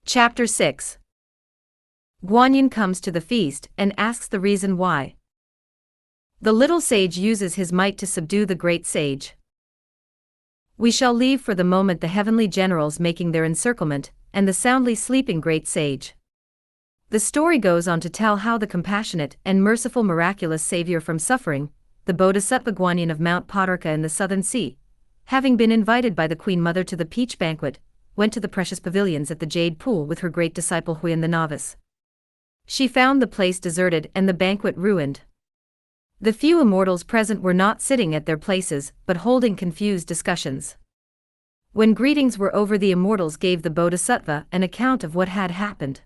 Chapter 6. Guanyin comes to the feast and asks the reason why. The little sage uses his might to subdue the great sage. We shall leave for the moment the heavenly generals making their encirclement, and the soundly sleeping great sage. The story goes on to tell how the compassionate and merciful miraculous savior from suffering, the Bodhisattva Guanyin of Mount Padarka in the southern sea, having been invited by the Queen Mother to the peach banquet, went to the precious pavilions at the Jade Pool with her great disciple Huyan the novice. She found the place deserted and the banquet ruined. The few immortals present were not sitting at their places but holding confused discussions. When greetings were over, the immortals gave the Bodhisattva an account of what had happened.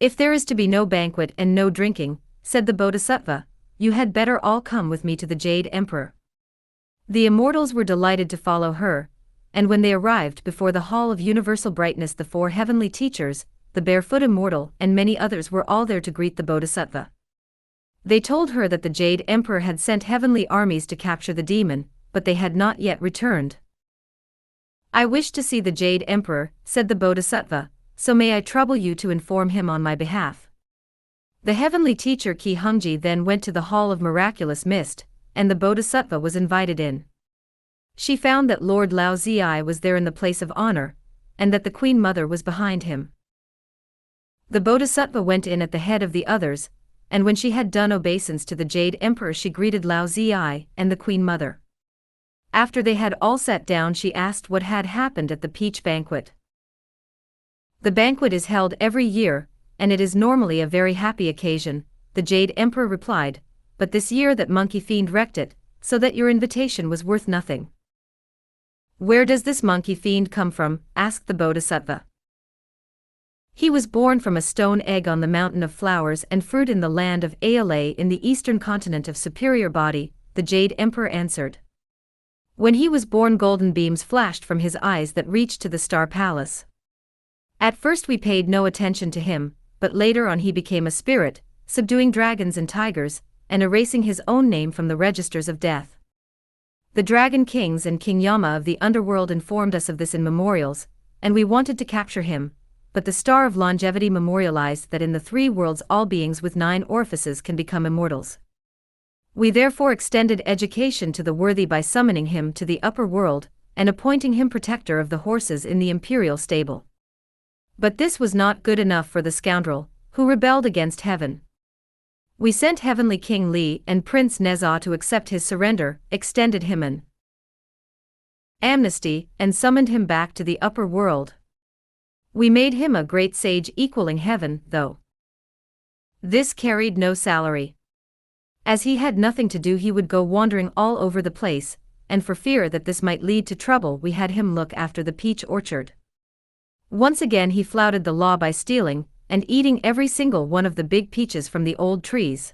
"If there is to be no banquet and no drinking," said the Bodhisattva, "you had better all come with me to the Jade Emperor." The immortals were delighted to follow her, and when they arrived before the Hall of Universal Brightness, the four heavenly teachers, the barefoot immortal and many others were all there to greet the Bodhisattva. They told her that the Jade Emperor had sent heavenly armies to capture the demon, but they had not yet returned. "I wish to see the Jade Emperor," said the Bodhisattva, "so may I trouble you to inform him on my behalf." The heavenly teacher Qi Hengji then went to the Hall of Miraculous Mist, and the Bodhisattva was invited in. She found that Lord Lao Zi was there in the place of honor, and that the Queen Mother was behind him. The Bodhisattva went in at the head of the others, and when she had done obeisance to the Jade Emperor, she greeted Lao Zi and the Queen Mother. After they had all sat down, she asked what had happened at the peach banquet. "The banquet is held every year, and it is normally a very happy occasion," the Jade Emperor replied, "but this year that monkey fiend wrecked it, so that your invitation was worth nothing." "Where does this monkey fiend come from?" asked the Bodhisattva. "He was born from a stone egg on the mountain of flowers and fruit in the land of Ala in the eastern continent of superior body," the Jade Emperor answered. "When he was born, golden beams flashed from his eyes that reached to the Star Palace. At first we paid no attention to him, but later on he became a spirit, subduing dragons and tigers, and erasing his own name from the registers of death. The Dragon Kings and King Yama of the underworld informed us of this in memorials, and we wanted to capture him, but the Star of Longevity memorialized that in the three worlds all beings with 9 orifices can become immortals. We therefore extended education to the worthy by summoning him to the upper world, and appointing him protector of the horses in the imperial stable. But this was not good enough for the scoundrel, who rebelled against heaven. We sent Heavenly King Li and Prince Neza to accept his surrender, extended him an amnesty, and summoned him back to the upper world. We made him a great sage equaling heaven, though this carried no salary. As he had nothing to do, he would go wandering all over the place, and for fear that this might lead to trouble, we had him look after the peach orchard. Once again he flouted the law by stealing and eating every single one of the big peaches from the old trees.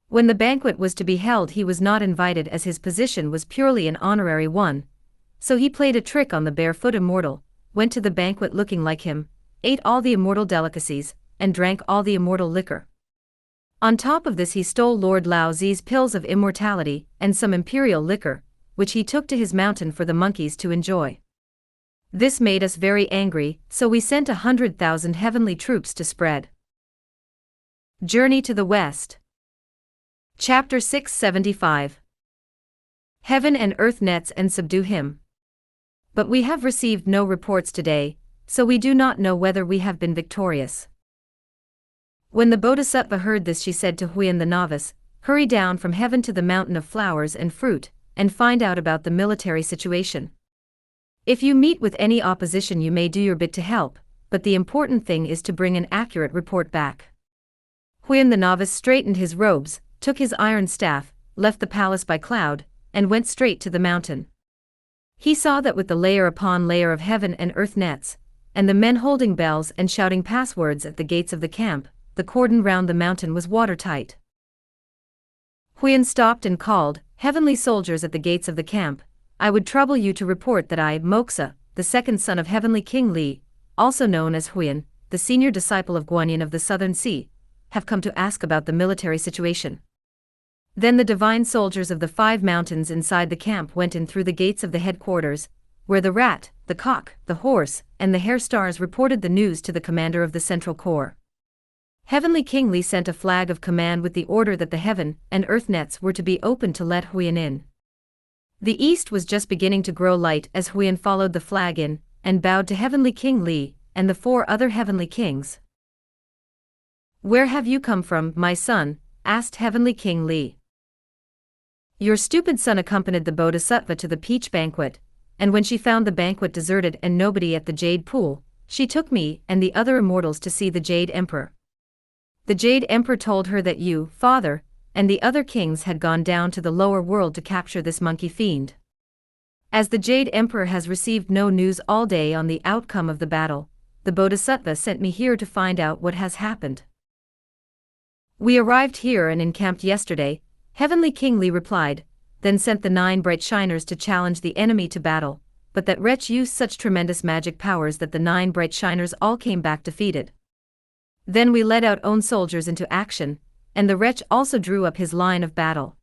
When the banquet was to be held, he was not invited as his position was purely an honorary one, so he played a trick on the barefoot immortal, went to the banquet looking like him, ate all the immortal delicacies, and drank all the immortal liquor. On top of this, he stole Lord Lao Zi's pills of immortality and some imperial liquor, which he took to his mountain for the monkeys to enjoy. This made us very angry, so we sent 100,000 heavenly troops to spread. Journey to the West. Chapter 675. Heaven and earth nets and subdue him. But we have received no reports today, so we do not know whether we have been victorious. When the Bodhisattva heard this, she said to Huyan the novice, "Hurry down from heaven to the mountain of flowers and fruit, and find out about the military situation. If you meet with any opposition, you may do your bit to help, but the important thing is to bring an accurate report back." Huyan the novice straightened his robes, took his iron staff, left the palace by cloud, and went straight to the mountain. He saw that with the layer upon layer of heaven and earth nets, and the men holding bells and shouting passwords at the gates of the camp, the cordon round the mountain was watertight. Huyan stopped and called, "Heavenly soldiers at the gates of the camp, I would trouble you to report that I, Moxa, the second son of Heavenly King Li, also known as Huyan, the senior disciple of Guanyin of the Southern Sea, have come to ask about the military situation." Then the divine soldiers of the 5 mountains inside the camp went in through the gates of the headquarters, where the rat, the cock, the horse, and the hare stars reported the news to the commander of the Central Corps. Heavenly King Li sent a flag of command with the order that the heaven and earth nets were to be opened to let Huyan in. The east was just beginning to grow light as Huyan followed the flag in, and bowed to Heavenly King Li and the 4 other heavenly kings. "Where have you come from, my son?" asked Heavenly King Li. "Your stupid son accompanied the Bodhisattva to the peach banquet, and when she found the banquet deserted and nobody at the Jade Pool, she took me and the other immortals to see the Jade Emperor. The Jade Emperor told her that you, father, and the other kings had gone down to the lower world to capture this monkey fiend. As the Jade Emperor has received no news all day on the outcome of the battle, the Bodhisattva sent me here to find out what has happened." "We arrived here and encamped yesterday," Heavenly King Li replied, "then sent the 9 bright shiners to challenge the enemy to battle, but that wretch used such tremendous magic powers that the 9 bright shiners all came back defeated. Then we led our own soldiers into action, and the wretch also drew up his line of battle.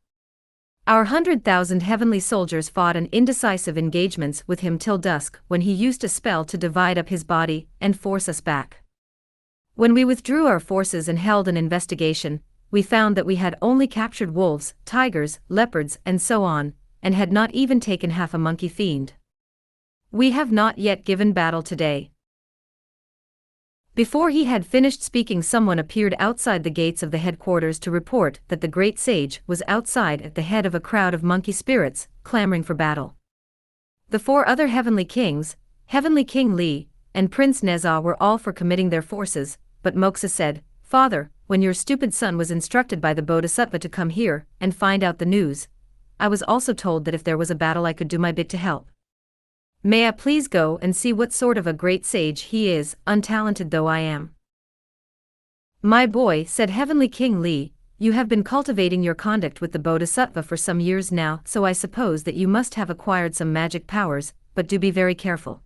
Our 100,000 heavenly soldiers fought in indecisive engagements with him till dusk, when he used a spell to divide up his body and force us back. When we withdrew our forces and held an investigation, we found that we had only captured wolves, tigers, leopards, and so on, and had not even taken half a monkey fiend. We have not yet given battle today." Before he had finished speaking, someone appeared outside the gates of the headquarters to report that the great sage was outside at the head of a crowd of monkey spirits, clamoring for battle. The 4 other heavenly kings, Heavenly King Li, and Prince Neza were all for committing their forces, but Moxa said, "Father, when your stupid son was instructed by the Bodhisattva to come here and find out the news, I was also told that if there was a battle I could do my bit to help. May I please go and see what sort of a great sage he is, untalented though I am?" "My boy," said Heavenly King Li, "you have been cultivating your conduct with the Bodhisattva for some years now, so I suppose that you must have acquired some magic powers, but do be very careful."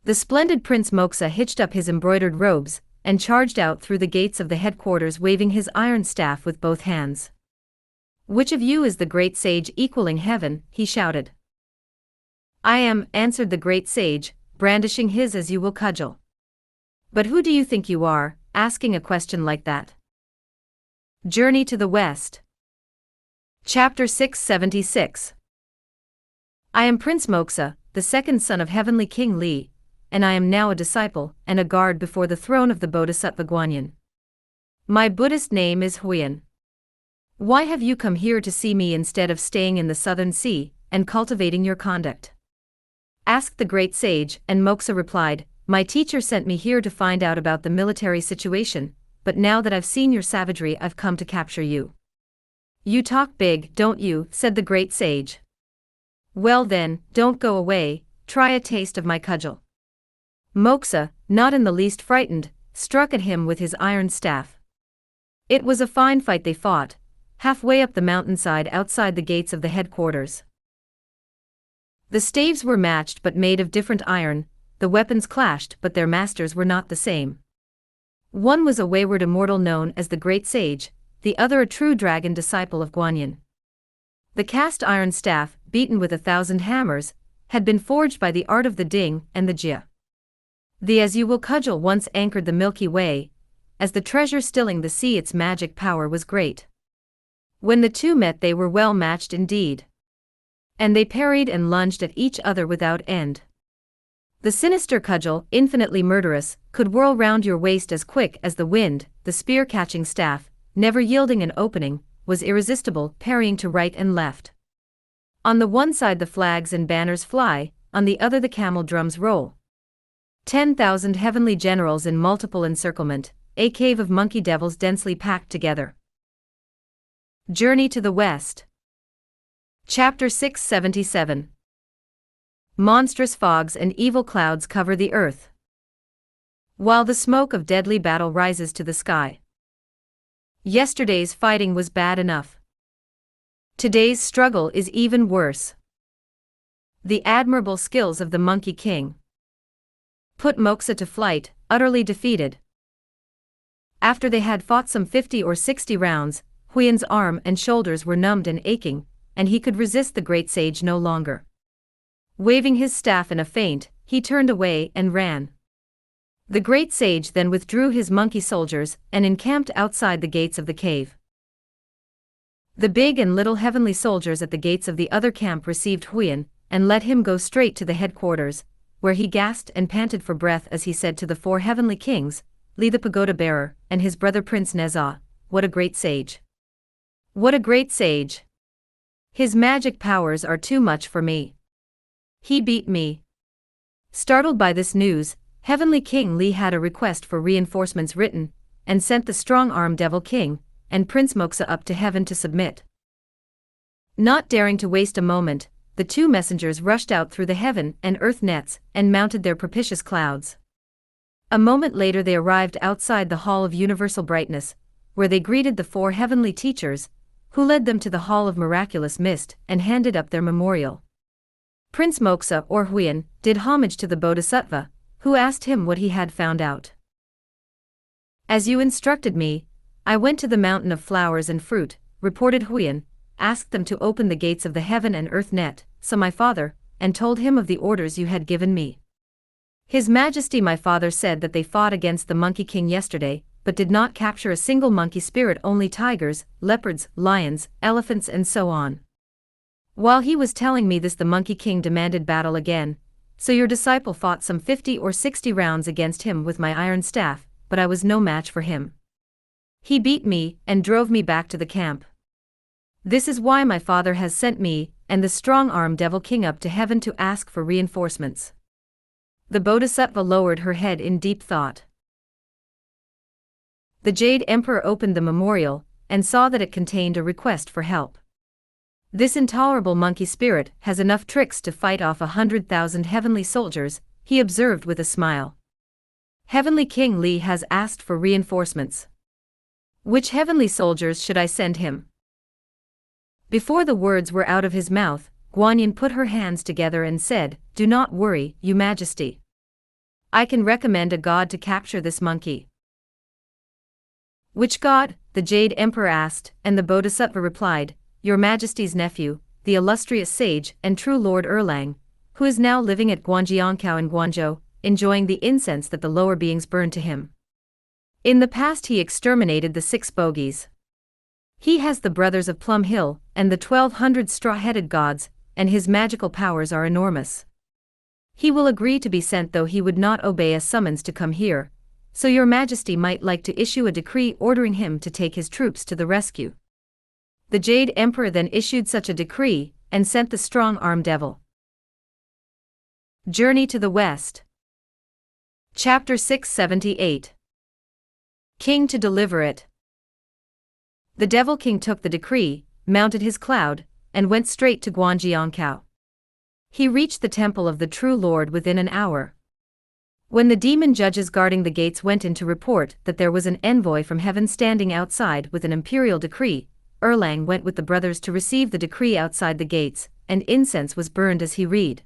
The splendid Prince Moxa hitched up his embroidered robes and charged out through the gates of the headquarters waving his iron staff with both hands. "Which of you is the great sage equaling heaven?" he shouted. "I am," answered the great sage, brandishing his as you will cudgel. "But who do you think you are, asking a question like that?" Journey to the West. Chapter 676. I am Prince Moxa, the second son of Heavenly King Li, and I am now a disciple and a guard before the throne of the Bodhisattva Guanyin. My Buddhist name is Huyan. Why have you come here to see me instead of staying in the southern sea and cultivating your conduct?" asked the great sage, and Moxa replied, "My teacher sent me here to find out about the military situation, but now that I've seen your savagery I've come to capture you." "You talk big, don't you?" said the great sage. "Well then, don't go away, try a taste of my cudgel." Moxa, not in the least frightened, struck at him with his iron staff. It was a fine fight they fought, halfway up the mountainside outside the gates of the headquarters. The staves were matched but made of different iron, the weapons clashed but their masters were not the same. One was a wayward immortal known as the Great Sage, the other a true dragon disciple of Guanyin. The cast iron staff, beaten with 1,000 hammers, had been forged by the art of the Ding and the Jia. The As You Will cudgel once anchored the Milky Way, as the treasure stilling the sea its magic power was great. When the two met they were well matched indeed. And they parried and lunged at each other without end. The sinister cudgel, infinitely murderous, could whirl round your waist as quick as the wind, the spear-catching staff, never yielding an opening, was irresistible, parrying to right and left. On the one side the flags and banners fly, on the other the camel drums roll. 10,000 heavenly generals in multiple encirclement, a cave of monkey devils densely packed together. Journey to the West. Chapter 677. Monstrous fogs and evil clouds cover the earth, while the smoke of deadly battle rises to the sky. Yesterday's fighting was bad enough. Today's struggle is even worse. The admirable skills of the Monkey King put Moxa to flight, utterly defeated. After they had fought some 50 or 60 rounds, Huyan's arm and shoulders were numbed and aching, and he could resist the great sage no longer. Waving his staff in a feint, he turned away and ran. The great sage then withdrew his monkey soldiers and encamped outside the gates of the cave. The big and little heavenly soldiers at the gates of the other camp received Huyan, and let him go straight to the headquarters, where he gasped and panted for breath as he said to the 4 heavenly kings, Li the pagoda-bearer, and his brother Prince Neza, "What a great sage! What a great sage! His magic powers are too much for me. He beat me." Startled by this news, Heavenly King Li had a request for reinforcements written, and sent the strong-armed Devil King and Prince Moxa up to heaven to submit. Not daring to waste a moment, the 2 messengers rushed out through the heaven and earth nets and mounted their propitious clouds. A moment later they arrived outside the Hall of Universal Brightness, where they greeted the 4 heavenly teachers, who led them to the Hall of Miraculous Mist and handed up their memorial. Prince Moxa or Huyan did homage to the Bodhisattva, who asked him what he had found out. "As you instructed me, I went to the mountain of flowers and fruit," reported Huyan, "asked them to open the gates of the heaven and earth net, so my father, and told him of the orders you had given me. His Majesty my father said that they fought against the Monkey King yesterday, but did not capture a single monkey spirit, only tigers, leopards, lions, elephants and so on. While he was telling me this, the Monkey King demanded battle again, so your disciple fought some 50 or 60 rounds against him with my iron staff, but I was no match for him. He beat me and drove me back to the camp. This is why my father has sent me and the strong-armed Devil King up to heaven to ask for reinforcements." The Bodhisattva lowered her head in deep thought. The Jade Emperor opened the memorial and saw that it contained a request for help. "This intolerable monkey spirit has enough tricks to fight off 100,000 heavenly soldiers," he observed with a smile. "Heavenly King Li has asked for reinforcements. Which heavenly soldiers should I send him?" Before the words were out of his mouth, Guanyin put her hands together and said, "Do not worry, Your Majesty. I can recommend a god to capture this monkey." "Which god?" the Jade Emperor asked, and the Bodhisattva replied, "Your Majesty's nephew, the illustrious sage and true Lord Erlang, who is now living at Guanjiankao in Guangzhou, enjoying the incense that the lower beings burned to him. In the past he exterminated the 6 bogies. He has the brothers of Plum Hill and the 1,200 straw-headed gods, and his magical powers are enormous. He will agree to be sent, though he would not obey a summons to come here, so Your Majesty might like to issue a decree ordering him to take his troops to the rescue." The Jade Emperor then issued such a decree and sent the strong-armed devil. Journey to the West. Chapter 678. King to deliver it. The Devil King took the decree, mounted his cloud, and went straight to Guanjiankao. He reached the temple of the true Lord within an hour. When the demon judges guarding the gates went in to report that there was an envoy from heaven standing outside with an imperial decree, Erlang went with the brothers to receive the decree outside the gates, and incense was burned as he read.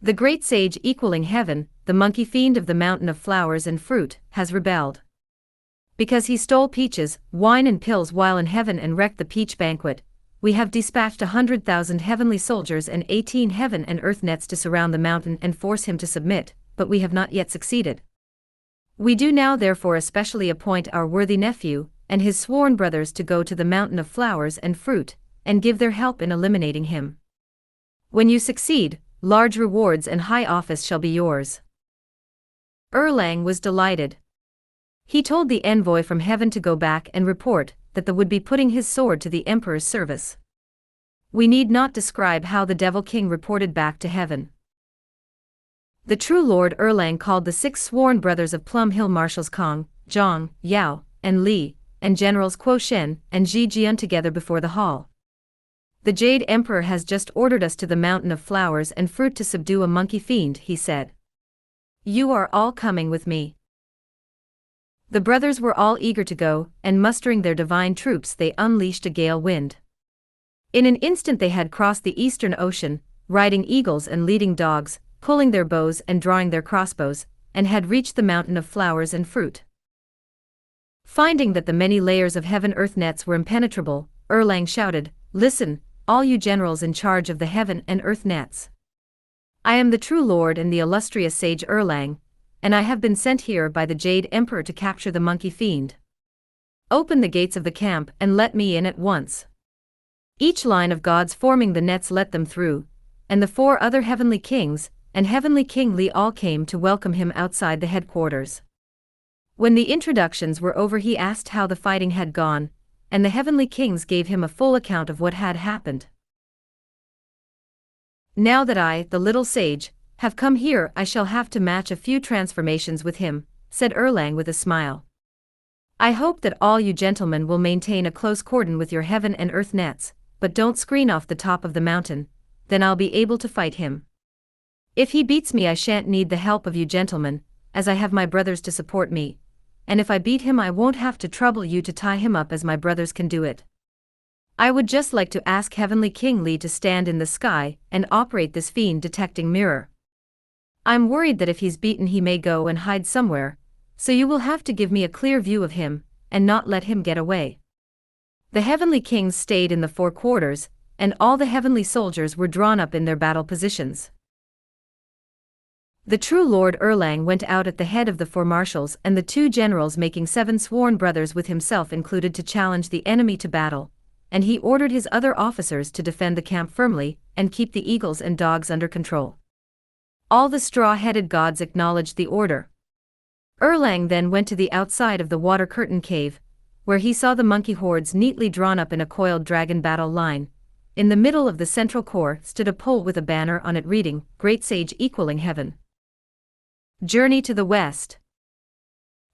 "The great sage equaling heaven, the monkey fiend of the mountain of flowers and fruit, has rebelled. Because he stole peaches, wine and pills while in heaven and wrecked the peach banquet, we have dispatched 100,000 heavenly soldiers and 18 heaven and earth nets to surround the mountain and force him to submit, but we have not yet succeeded. We do now therefore especially appoint our worthy nephew and his sworn brothers to go to the mountain of flowers and fruit, and give their help in eliminating him. When you succeed, large rewards and high office shall be yours." Erlang was delighted. He told the envoy from heaven to go back and report that the would be putting his sword to the emperor's service. We need not describe how the Devil King reported back to heaven. The true Lord Erlang called the 6 sworn brothers of Plum Hill marshals Kong, Zhang, Yao, and Li, and generals Kuo Shen and Ji Jian together before the hall. "The Jade Emperor has just ordered us to the mountain of flowers and fruit to subdue a monkey fiend," he said. "You are all coming with me." The brothers were all eager to go, and mustering their divine troops they unleashed a gale wind. In an instant they had crossed the eastern ocean, riding eagles and leading dogs, pulling their bows and drawing their crossbows, and had reached the mountain of flowers and fruit. Finding that the many layers of heaven-earth nets were impenetrable, Erlang shouted, "Listen, all you generals in charge of the heaven and earth nets. I am the true lord and the illustrious sage Erlang, and I have been sent here by the Jade Emperor to capture the monkey fiend. Open the gates of the camp and let me in at once. Each line of gods forming the nets let them through, and the 4 other heavenly kings, and heavenly King Li all came to welcome him outside the headquarters. When the introductions were over he asked how the fighting had gone, and the heavenly kings gave him a full account of what had happened. Now that I, the little sage, have come here I shall have to match a few transformations with him, said Erlang with a smile. I hope that all you gentlemen will maintain a close cordon with your heaven and earth nets, but don't screen off the top of the mountain, then I'll be able to fight him. If he beats me I shan't need the help of you gentlemen, as I have my brothers to support me, and if I beat him I won't have to trouble you to tie him up as my brothers can do it. I would just like to ask Heavenly King Li to stand in the sky and operate this fiend detecting mirror. I'm worried that if he's beaten he may go and hide somewhere, so you will have to give me a clear view of him, and not let him get away. The heavenly kings stayed in the 4 quarters, and all the heavenly soldiers were drawn up in their battle positions. The true Lord Erlang went out at the head of the 4 marshals and the 2 generals making 7 sworn brothers with himself included to challenge the enemy to battle, and he ordered his other officers to defend the camp firmly and keep the eagles and dogs under control. All the straw-headed gods acknowledged the order. Erlang then went to the outside of the water curtain cave, where he saw the monkey hordes neatly drawn up in a coiled dragon battle line. In the middle of the central core stood a pole with a banner on it reading, Great Sage Equaling Heaven. Journey to the West.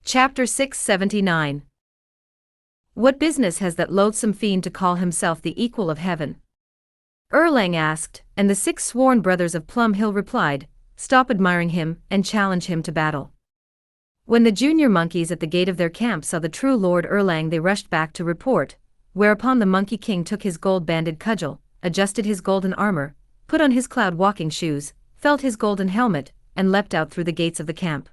Chapter 679. What business has that loathsome fiend to call himself the equal of heaven? Erlang asked, and the 6 sworn brothers of Plum Hill replied, Stop admiring him and challenge him to battle. When the junior monkeys at the gate of their camp saw the true Lord Erlang they rushed back to report, whereupon the Monkey King took his gold-banded cudgel, adjusted his golden armor, put on his cloud walking shoes, felt his golden helmet, and leapt out through the gates of the camp.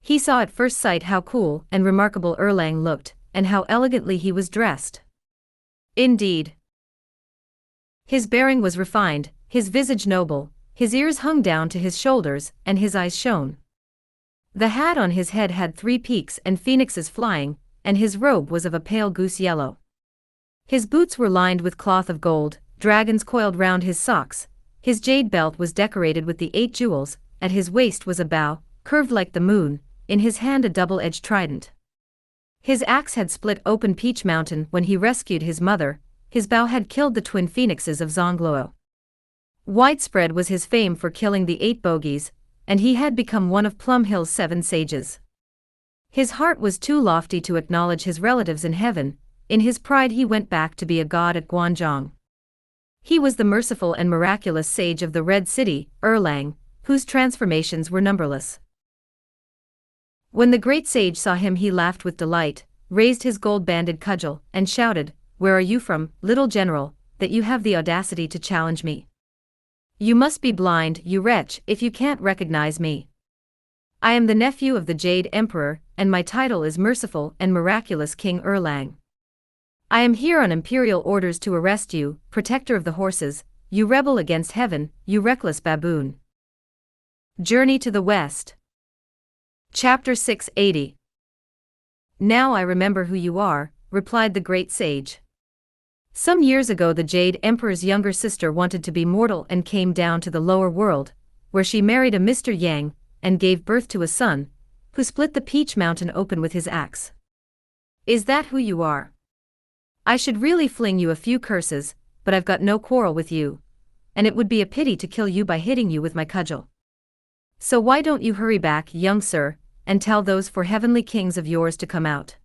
He saw at first sight how cool and remarkable Erlang looked, and how elegantly he was dressed. Indeed, his bearing was refined, his visage noble, his ears hung down to his shoulders, and his eyes shone. The hat on his head had 3 peaks and phoenixes flying, and his robe was of a pale goose yellow. His boots were lined with cloth of gold, dragons coiled round his socks, his jade belt was decorated with the 8 jewels, at his waist was a bow, curved like the moon, in his hand a double-edged trident. His axe had split open Peach Mountain when he rescued his mother, his bow had killed the twin phoenixes of Zongluo. Widespread was his fame for killing the 8 bogies, and he had become one of Plum Hill's 7 sages. His heart was too lofty to acknowledge his relatives in heaven, in his pride he went back to be a god at Guanyin. He was the merciful and miraculous sage of the Red City, Erlang, whose transformations were numberless. When the great sage saw him he laughed with delight, raised his gold-banded cudgel, and shouted, Where are you from, little general, that you have the audacity to challenge me? You must be blind, you wretch, if you can't recognize me. I am the nephew of the Jade Emperor, and my title is Merciful and Miraculous King Erlang. I am here on imperial orders to arrest you, protector of the horses, you rebel against heaven, you reckless baboon. Journey to the West. Chapter 680. Now I remember who you are, replied the great sage. Some years ago the Jade Emperor's younger sister wanted to be mortal and came down to the lower world, where she married a Mr. Yang, and gave birth to a son, who split the Peach Mountain open with his axe. Is that who you are? I should really fling you a few curses, but I've got no quarrel with you, and it would be a pity to kill you by hitting you with my cudgel. So why don't you hurry back, young sir, and tell those 4 heavenly kings of yours to come out?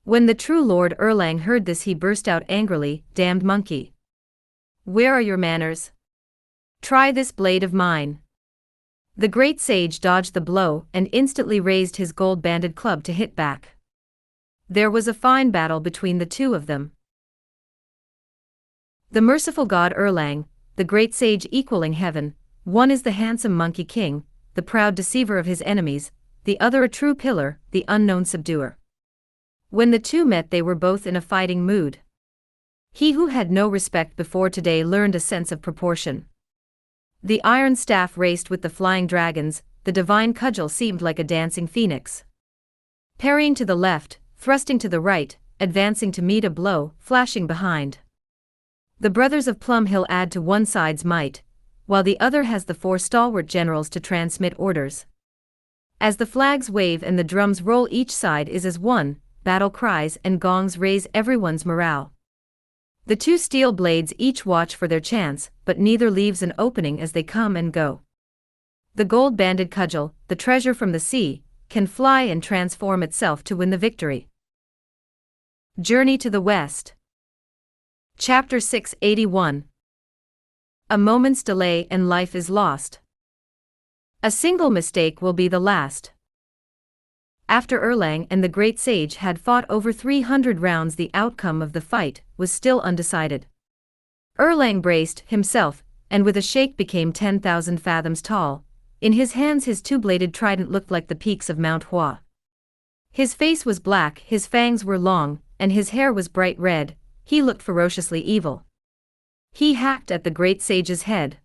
When the true Lord Erlang heard this he burst out angrily, Damned monkey! Where are your manners? Try this blade of mine. The great sage dodged the blow and instantly raised his gold-banded club to hit back. There was a fine battle between the 2 of them. The merciful god Erlang, the great sage equaling heaven, one is the handsome monkey king, the proud deceiver of his enemies, the other a true pillar, the unknown subduer. When the 2 met they were both in a fighting mood. He who had no respect before today learned a sense of proportion. The iron staff raced with the flying dragons, the divine cudgel seemed like a dancing phoenix. Parrying to the left, thrusting to the right, advancing to meet a blow, flashing behind. The brothers of Plum Hill add to one side's might, while the other has the 4 stalwart generals to transmit orders. As the flags wave and the drums roll, each side is as one, battle cries and gongs raise everyone's morale. The 2 steel blades each watch for their chance, but neither leaves an opening as they come and go. The gold-banded cudgel, the treasure from the sea, can fly and transform itself to win the victory. Journey to the West. Chapter 681. A moment's delay and life is lost. A single mistake will be the last. After Erlang and the great sage had fought over 300 rounds, the outcome of the fight was still undecided. Erlang braced himself, and with a shake became 10,000 fathoms tall. In his hands his 2-bladed trident looked like the peaks of Mount Hua. His face was black, his fangs were long, and his hair was bright red. He looked ferociously evil. He hacked at the great sage's head.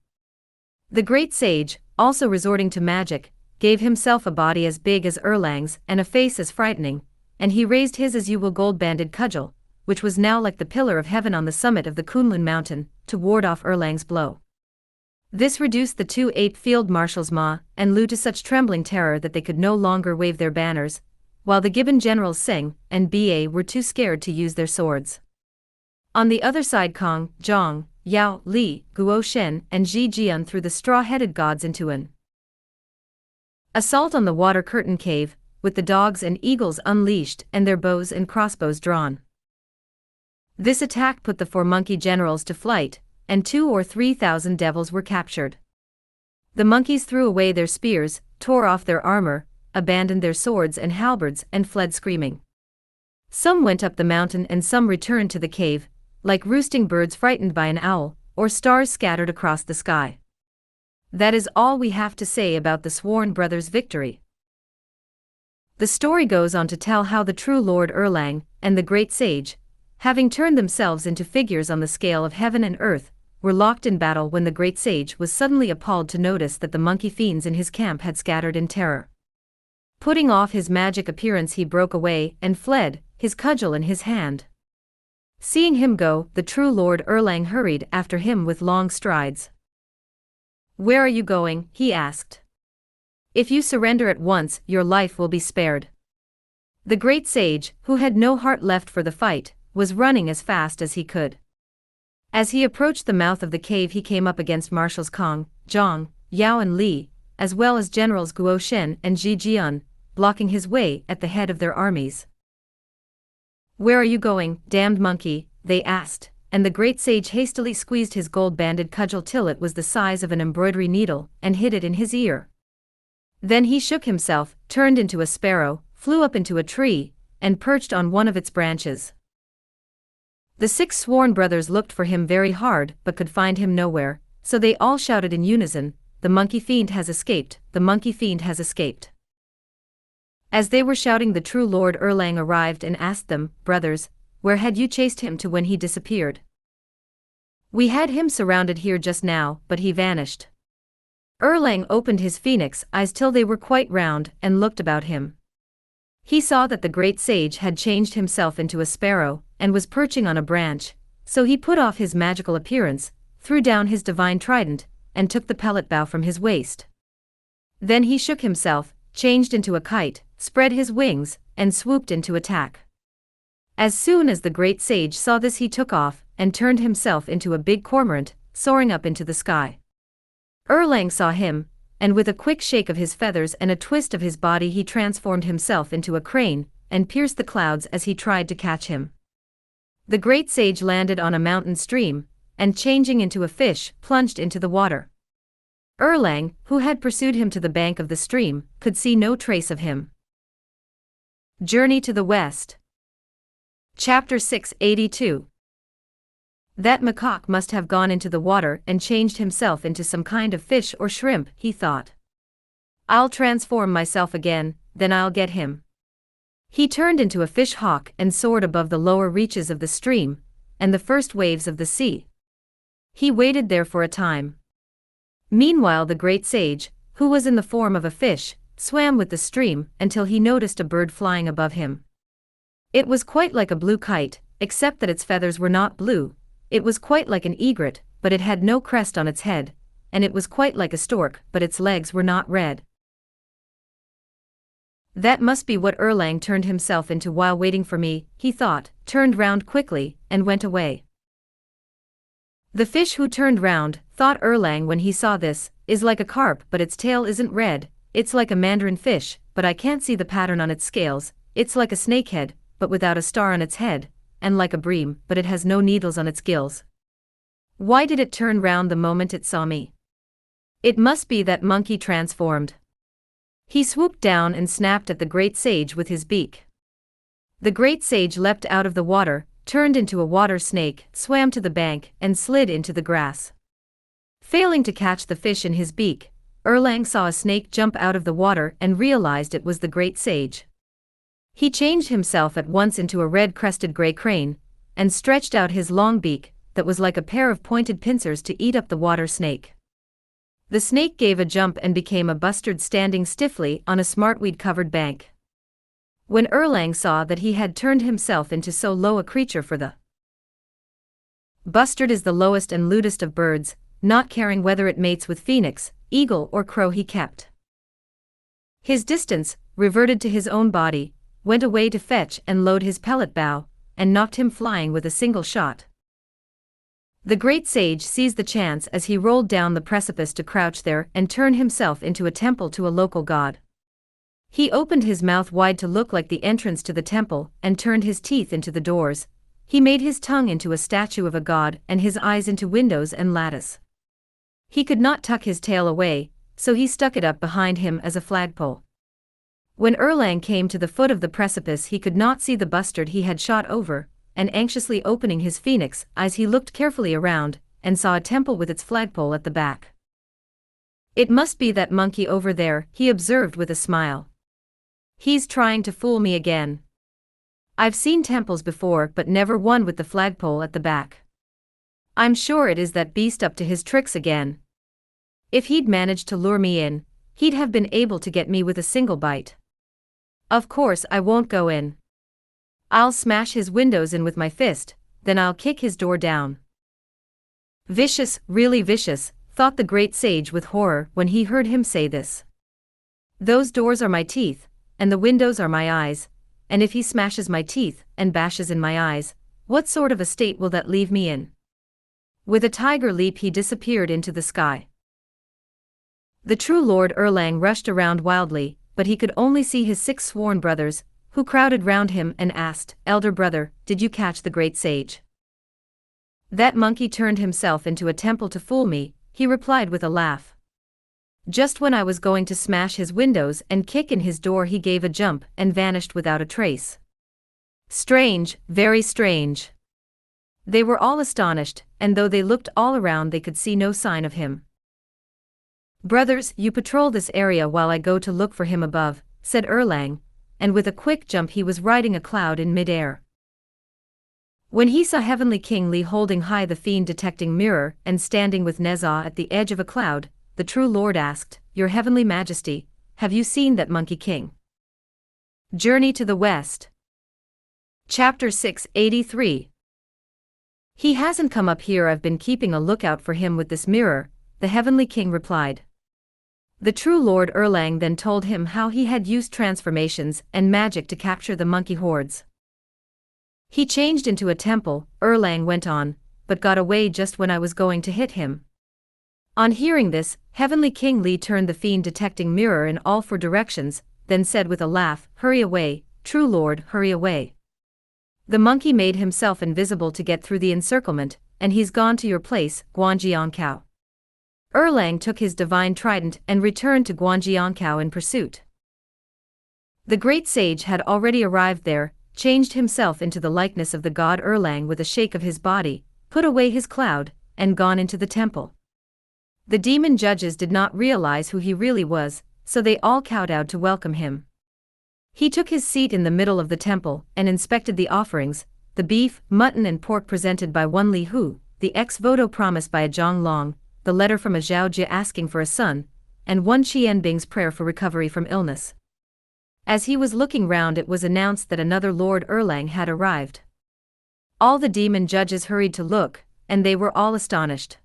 The great sage, also resorting to magic, gave himself a body as big as Erlang's and a face as frightening, and he raised his as usual gold-banded cudgel, which was now like the pillar of heaven on the summit of the Kunlun mountain, to ward off Erlang's blow. This reduced the 2 ape field marshals Ma and Lu to such trembling terror that they could no longer wave their banners, while the gibbon generals Seng and Ba were too scared to use their swords. On the other side, Kong, Zhang, Yao, Li, Guo Shen and Ji Jian threw the straw-headed gods into an assault on the water curtain cave, with the dogs and eagles unleashed and their bows and crossbows drawn. This attack put the 4 monkey generals to flight, and 2,000 or 3,000 devils were captured. The monkeys threw away their spears, tore off their armor, abandoned their swords and halberds and fled screaming. Some went up the mountain and some returned to the cave, like roosting birds frightened by an owl, or stars scattered across the sky. That is all we have to say about the sworn brothers' victory. The story goes on to tell how the true Lord Erlang and the great sage, having turned themselves into figures on the scale of heaven and earth, were locked in battle when the great sage was suddenly appalled to notice that the monkey fiends in his camp had scattered in terror. Putting off his magic appearance, he broke away and fled, his cudgel in his hand. Seeing him go, the true Lord Erlang hurried after him with long strides. "Where are you going?" he asked. "If you surrender at once, your life will be spared." The great sage, who had no heart left for the fight, was running as fast as he could. As he approached the mouth of the cave, he came up against Marshals Kong, Zhang, Yao and Li, as well as Generals Guo Shen and Ji Jian, blocking his way at the head of their armies. "Where are you going, damned monkey?" they asked, and the great sage hastily squeezed his gold-banded cudgel till it was the size of an embroidery needle and hid it in his ear. Then he shook himself, turned into a sparrow, flew up into a tree, and perched on one of its branches. The 6 sworn brothers looked for him very hard but could find him nowhere, so they all shouted in unison, "The monkey fiend has escaped, the monkey fiend has escaped." As they were shouting, the true Lord Erlang arrived and asked them, "Brothers, where had you chased him to when he disappeared?" "We had him surrounded here just now, but he vanished." Erlang opened his phoenix eyes till they were quite round and looked about him. He saw that the great sage had changed himself into a sparrow and was perching on a branch, so he put off his magical appearance, threw down his divine trident, and took the pellet bow from his waist. Then he shook himself, changed into a kite, spread his wings, and swooped into attack. As soon as the great sage saw this, he took off and turned himself into a big cormorant, soaring up into the sky. Erlang saw him, and with a quick shake of his feathers and a twist of his body, he transformed himself into a crane and pierced the clouds as he tried to catch him. The great sage landed on a mountain stream, and changing into a fish, plunged into the water. Erlang, who had pursued him to the bank of the stream, could see no trace of him. Journey to the West. Chapter 682. That macaque must have gone into the water and changed himself into some kind of fish or shrimp, he thought. "I'll transform myself again, then I'll get him." He turned into a fish hawk and soared above the lower reaches of the stream and the first waves of the sea. He waited there for a time. Meanwhile the great sage, who was in the form of a fish, swam with the stream until he noticed a bird flying above him. It was quite like a blue kite, except that its feathers were not blue. It was quite like an egret, but it had no crest on its head, and it was quite like a stork, but its legs were not red. That must be what Erlang turned himself into while waiting for me, he thought, turned round quickly, and went away. The fish who turned round, thought Erlang when he saw this, is like a carp but its tail isn't red, it's like a mandarin fish, but I can't see the pattern on its scales, it's like a snakehead, but without a star on its head, and like a bream, but it has no needles on its gills. Why did it turn round the moment it saw me? It must be that monkey transformed. He swooped down and snapped at the great sage with his beak. The great sage leapt out of the water, turned into a water snake, swam to the bank, and slid into the grass. Failing to catch the fish in his beak, Erlang saw a snake jump out of the water and realized it was the great sage. He changed himself at once into a red-crested gray crane, and stretched out his long beak, that was like a pair of pointed pincers to eat up the water snake. The snake gave a jump and became a bustard standing stiffly on a smartweed-covered bank. When Erlang saw that he had turned himself into so low a creature for the bustard is the lowest and lewdest of birds, not caring whether it mates with phoenix, eagle or crow he kept his distance, reverted to his own body, went away to fetch and load his pellet bow, and knocked him flying with a single shot. The great sage seized the chance as he rolled down the precipice to crouch there and turn himself into a temple to a local god. He opened his mouth wide to look like the entrance to the temple and turned his teeth into the doors. He made his tongue into a statue of a god and his eyes into windows and lattice. He could not tuck his tail away, so he stuck it up behind him as a flagpole. When Erlang came to the foot of the precipice he could not see the bustard he had shot over, and anxiously opening his phoenix eyes he looked carefully around, and saw a temple with its flagpole at the back. It must be that monkey over there, he observed with a smile. He's trying to fool me again. I've seen temples before but never one with the flagpole at the back. I'm sure it is that beast up to his tricks again. If he'd managed to lure me in, he'd have been able to get me with a single bite. Of course I won't go in. I'll smash his windows in with my fist, then I'll kick his door down. Vicious, really vicious, thought the great sage with horror when he heard him say this. Those doors are my teeth, and the windows are my eyes, and if he smashes my teeth and bashes in my eyes, what sort of a state will that leave me in? With a tiger leap he disappeared into the sky. The true Lord Erlang rushed around wildly, but he could only see his 6 sworn brothers, who crowded round him and asked, "Elder brother, did you catch the great sage?" "That monkey turned himself into a temple to fool me," he replied with a laugh. "Just when I was going to smash his windows and kick in his door he gave a jump and vanished without a trace." Strange, very strange. They were all astonished, and though they looked all around they could see no sign of him. "Brothers, you patrol this area while I go to look for him above," said Erlang, and with a quick jump he was riding a cloud in mid-air. When he saw Heavenly King Li holding high the fiend-detecting mirror and standing with Nezha at the edge of a cloud, the true Lord asked, "Your Heavenly Majesty, have you seen that Monkey King?" Journey to the West. Chapter 683. "He hasn't come up here. I've been keeping a lookout for him with this mirror," the Heavenly King replied. The true Lord Erlang then told him how he had used transformations and magic to capture the monkey hordes. "He changed into a temple," Erlang went on, "but got away just when I was going to hit him." On hearing this, Heavenly King Li turned the fiend-detecting mirror in all 4 directions, then said with a laugh, "Hurry away, true Lord, hurry away. The monkey made himself invisible to get through the encirclement, and he's gone to your place, Guanyin." Erlang took his divine trident and returned to Guanyin in pursuit. The great sage had already arrived there, changed himself into the likeness of the god Erlang with a shake of his body, put away his cloud, and gone into the temple. The demon judges did not realize who he really was, so they all kowtowed to welcome him. He took his seat in the middle of the temple and inspected the offerings, the beef, mutton and pork presented by one Li Hu, the ex voto promised by a Zhang Long, the letter from a Zhao Jie asking for a son, and one Qianbing's prayer for recovery from illness. As he was looking round, it was announced that another Lord Erlang had arrived. All the demon judges hurried to look, and they were all astonished.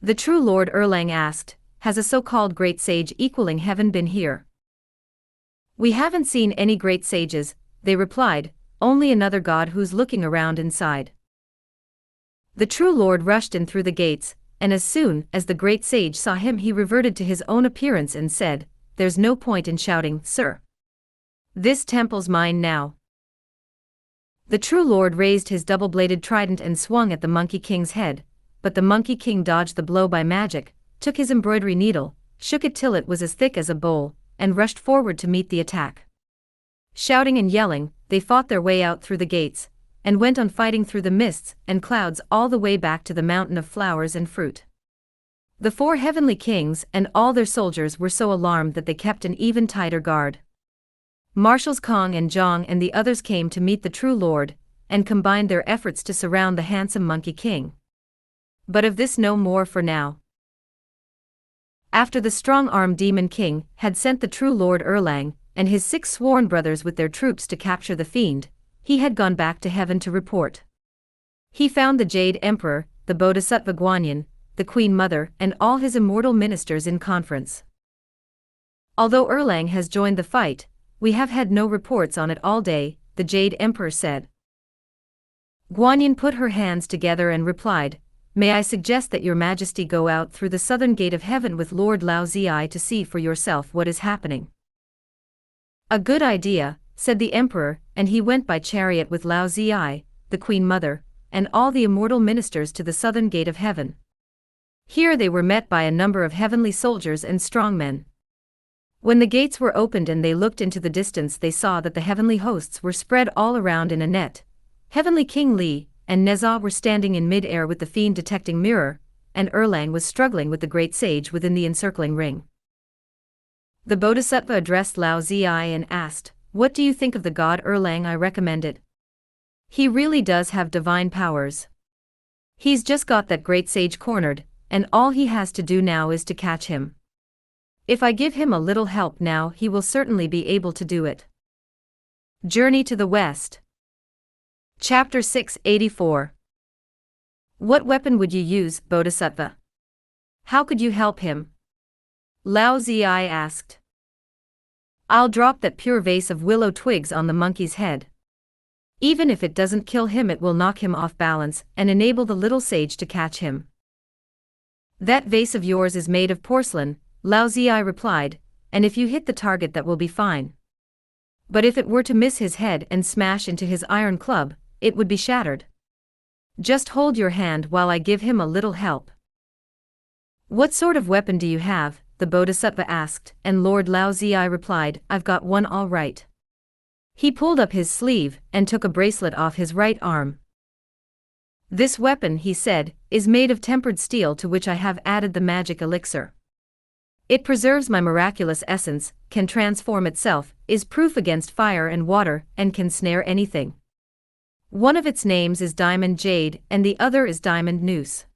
The true Lord Erlang asked, "Has a so-called great sage equaling heaven been here?" "We haven't seen any great sages," they replied, "only another god who's looking around inside." The true Lord rushed in through the gates, and as soon as the great sage saw him, he reverted to his own appearance and said, "There's no point in shouting, sir. This temple's mine now." The true Lord raised his double-bladed trident and swung at the Monkey King's head, but the Monkey King dodged the blow by magic, took his embroidery needle, shook it till it was as thick as a bowl, and rushed forward to meet the attack. Shouting and yelling, they fought their way out through the gates, and went on fighting through the mists and clouds all the way back to the mountain of flowers and fruit. The 4 heavenly kings and all their soldiers were so alarmed that they kept an even tighter guard. Marshals Kong and Zhang and the others came to meet the true Lord, and combined their efforts to surround the handsome Monkey King. But of this no more for now. After the strong-armed Demon King had sent the true Lord Erlang and his 6 sworn brothers with their troops to capture the fiend, he had gone back to heaven to report. He found the Jade Emperor, the Bodhisattva Guanyin, the Queen Mother, and all his immortal ministers in conference. "Although Erlang has joined the fight, we have had no reports on it all day," the Jade Emperor said. Guanyin put her hands together and replied, "May I suggest that your majesty go out through the southern gate of heaven with Lord Lao Zi to see for yourself what is happening?" "A good idea," said the emperor, and he went by chariot with Lao Zi, the Queen Mother, and all the immortal ministers to the southern gate of heaven. Here they were met by a number of heavenly soldiers and strong men. When the gates were opened and they looked into the distance, they saw that the heavenly hosts were spread all around in a net. Heavenly King Li and Neza were standing in mid-air with the fiend detecting mirror, and Erlang was struggling with the great sage within the encircling ring. The Bodhisattva addressed Lao Zi and asked, "What do you think of the god Erlang I recommended? He really does have divine powers. He's just got that great sage cornered, and all he has to do now is to catch him. If I give him a little help now, he will certainly be able to do it." Journey to the West. Chapter 684. What weapon would you use, Bodhisattva? How could you help him? Lao Zi asked. "I'll drop that pure vase of willow twigs on the monkey's head. Even if it doesn't kill him, it will knock him off balance and enable the little sage to catch him." "That vase of yours is made of porcelain," Lao Zi replied, "and if you hit the target, that will be fine. But if it were to miss his head and smash into his iron club, it would be shattered. Just hold your hand while I give him a little help." "What sort of weapon do you have?" the Bodhisattva asked, and Lord Lao Zi replied, "I've got one all right." He pulled up his sleeve and took a bracelet off his right arm. "This weapon," he said, "is made of tempered steel to which I have added the magic elixir. It preserves my miraculous essence, can transform itself, is proof against fire and water, and can snare anything. One of its names is Diamond Jade and the other is Diamond Noose.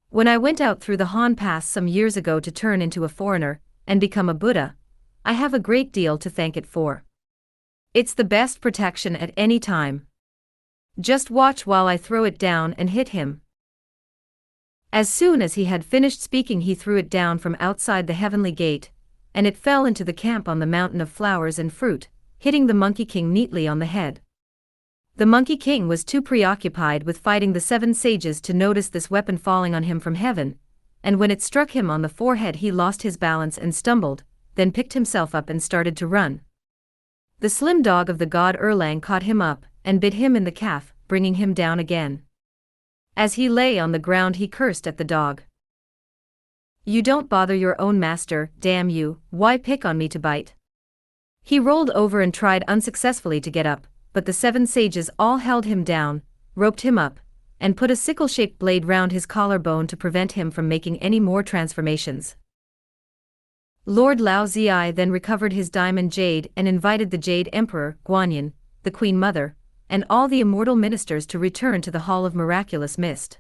When I went out through the Han Pass some years ago to turn into a foreigner and become a Buddha, I have a great deal to thank it for. It's the best protection at any time. Just watch while I throw it down and hit him." As soon as he had finished speaking, he threw it down from outside the heavenly gate, and it fell into the camp on the mountain of flowers and fruit, hitting the Monkey King neatly on the head. The Monkey King was too preoccupied with fighting the 7 sages to notice this weapon falling on him from heaven, and when it struck him on the forehead, he lost his balance and stumbled, then picked himself up and started to run. The slim dog of the god Erlang caught him up and bit him in the calf, bringing him down again. As he lay on the ground, he cursed at the dog. "You don't bother your own master, damn you, why pick on me to bite?" He rolled over and tried unsuccessfully to get up, but the 7 sages all held him down, roped him up, and put a sickle-shaped blade round his collarbone to prevent him from making any more transformations. Lord Lao Zi then recovered his diamond jade and invited the Jade Emperor, Guanyin, the Queen Mother, and all the immortal ministers to return to the Hall of Miraculous Mist.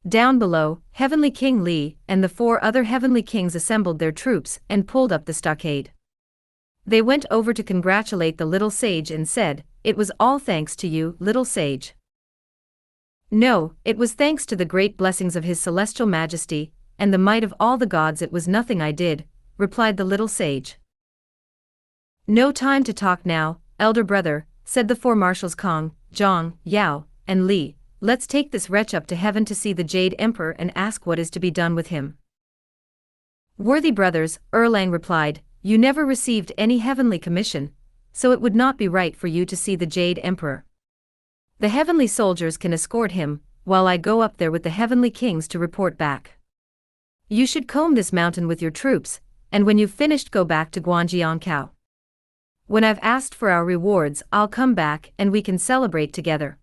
Down below, Heavenly King Li and the 4 other heavenly kings assembled their troops and pulled up the stockade. They went over to congratulate the little sage and said, "It was all thanks to you, little sage." "No, it was thanks to the great blessings of His Celestial Majesty, and the might of all the gods. It was nothing I did," replied the little sage. "No time to talk now, elder brother," said the 4 marshals Kong, Zhang, Yao, and Li. "Let's take this wretch up to heaven to see the Jade Emperor and ask what is to be done with him." "Worthy brothers," Erlang replied, "you never received any heavenly commission, so it would not be right for you to see the Jade Emperor. The heavenly soldiers can escort him, while I go up there with the heavenly kings to report back. You should comb this mountain with your troops, and when you've finished go back to Guanyin. When I've asked for our rewards, I'll come back and we can celebrate together."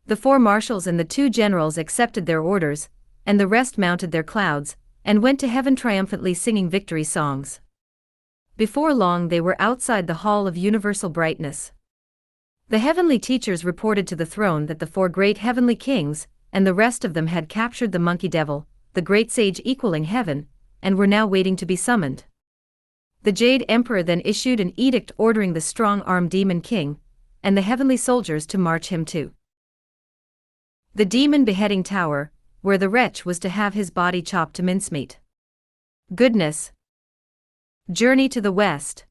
The 4 marshals and the 2 generals accepted their orders, and the rest mounted their clouds, and went to heaven triumphantly singing victory songs. Before long they were outside the Hall of Universal Brightness. The heavenly teachers reported to the throne that the 4 great heavenly kings, and the rest of them had captured the monkey devil, the great sage equaling heaven, and were now waiting to be summoned. The Jade Emperor then issued an edict ordering the strong-armed Demon King, and the heavenly soldiers to march him to the Demon Beheading Tower, where the wretch was to have his body chopped to mincemeat. Goodness. Journey to the West.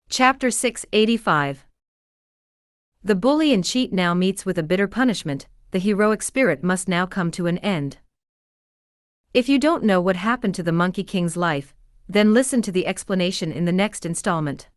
Chapter 685. The bully and cheat now meets with a bitter punishment. The heroic spirit must now come to an end. If you don't know what happened to the Monkey King's life, then listen to the explanation in the next installment.